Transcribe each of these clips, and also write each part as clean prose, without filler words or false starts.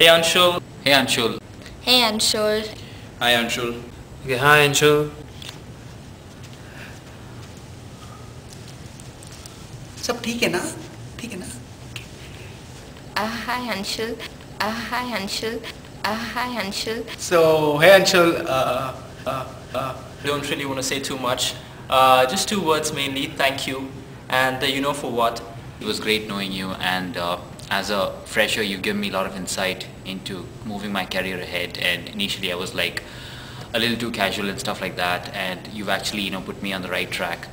Hey Anshul. Hey Anshul. Hey Anshul. Hi Anshul. Okay, hi Anshul. सब ठीक है ना? ठीक है ना? Hi Anshul. Hi Anshul. Hi Anshul. So hey Anshul, Don't really want to say too much. Just two words mainly. Thank you, and you know for what. It was great knowing you, and as a fresher you give me a lot of insight into moving my career ahead, and initially I was like a little too casual and stuff like that, and you've actually put me on the right track.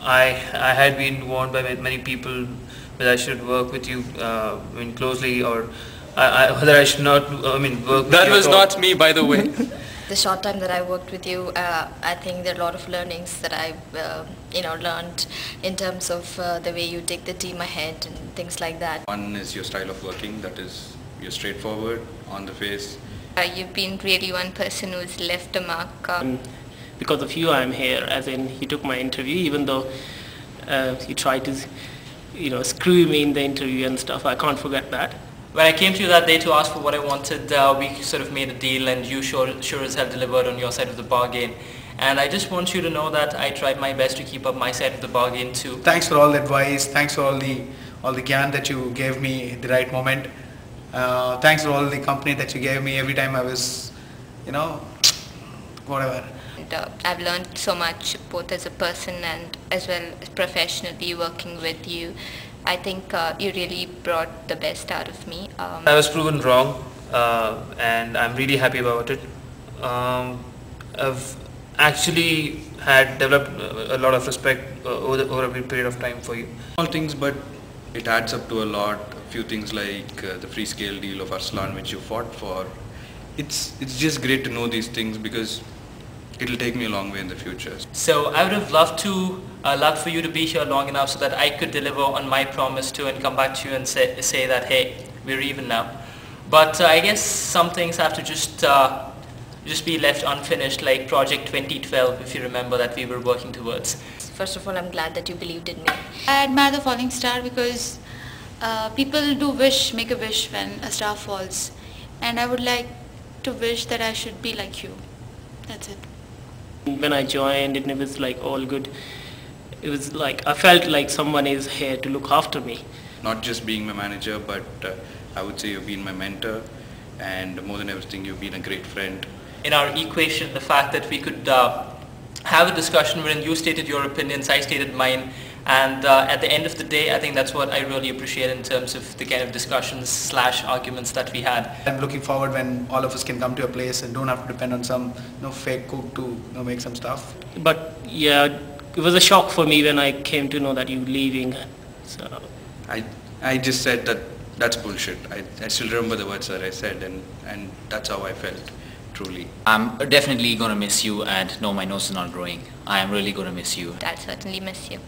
I had been warned by many people that I should work with you closely, or whether I should not work with That you was at all. not me, by the way. The short time that I worked with you, I think there are a lot of learnings that I've learned in terms of the way you take the team ahead and things like that. one is your style of working, that is you're straightforward, on the face. You've been really one person who's left a mark. Because of you I'm here, as in he took my interview, even though he tried to screw me in the interview and stuff. I can't forget that. When I came to you that day to ask for what I wanted, we sort of made a deal, and you sure as hell delivered on your side of the bargain. And I just want you to know that I tried my best to keep up my side of the bargain too. Thanks for all the advice. Thanks for all the gyan that you gave me at the right moment. Thanks for all the company that you gave me every time I was, whatever. And, I've learned so much both as a person and as well as professionally working with you. I think you really brought the best out of me. I was proven wrong, and I'm really happy about it. I've actually had developed a lot of respect over a period of time for you. Small things, but it adds up to a lot. A few things like the free scale deal of Arslan which you fought for. It's just great to know these things because it'll take me a long way in the future. So I would have loved for you to be here long enough so that I could deliver on my promise to and come back to you and say that, hey, we're even now. But I guess some things have to just be left unfinished, like Project 2012, if you remember, that we were working towards. First of all, I'm glad that you believed in me. I admire the falling star because people do make a wish when a star falls, and I would like to wish that I should be like you. That's it. When I joined and it was like all good, it was like I felt like someone is here to look after me. Not just being my manager, but I would say you've been my mentor, and more than everything you've been a great friend. In our equation, the fact that we could have a discussion wherein you stated your opinions, I stated mine, and at the end of the day, I think that's what I really appreciate in terms of the kind of discussions / arguments that we had. I'm looking forward when all of us can come to a place and don't have to depend on some fake cook to make some stuff. But yeah, it was a shock for me when I came to know that you were leaving. So I just said that's bullshit. I still remember the words that I said, and that's how I felt, truly. I'm definitely going to miss you, and no, my nose is not growing. I am really going to miss you. I'll certainly miss you.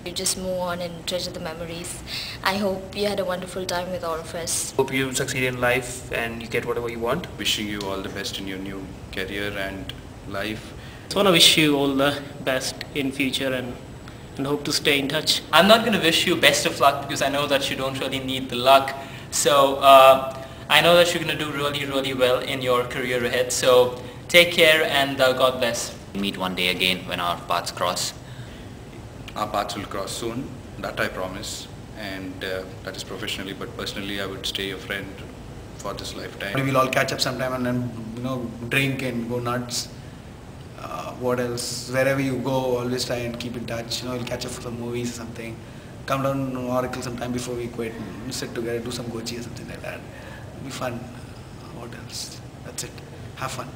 You just move on and treasure the memories. I hope you had a wonderful time with all of us. Hope you succeed in life and you get whatever you want. Wishing you all the best in your new career and life. I want to wish you all the best in future and hope to stay in touch. I'm not going to wish you best of luck because I know that you don't really need the luck. So I know that you're going to do really, really well in your career ahead. So take care and God bless. Meet one day again when our paths cross. Our paths will cross soon, that I promise, and that is professionally, but personally I would stay your friend for this lifetime. We'll all catch up sometime and then drink and go nuts. What else? Wherever you go, always try and keep in touch. We'll catch up for some movies or something. Come down to Oracle sometime before we quit and sit together, do some gochi or something like that. It'll be fun. What else? That's it. Have fun.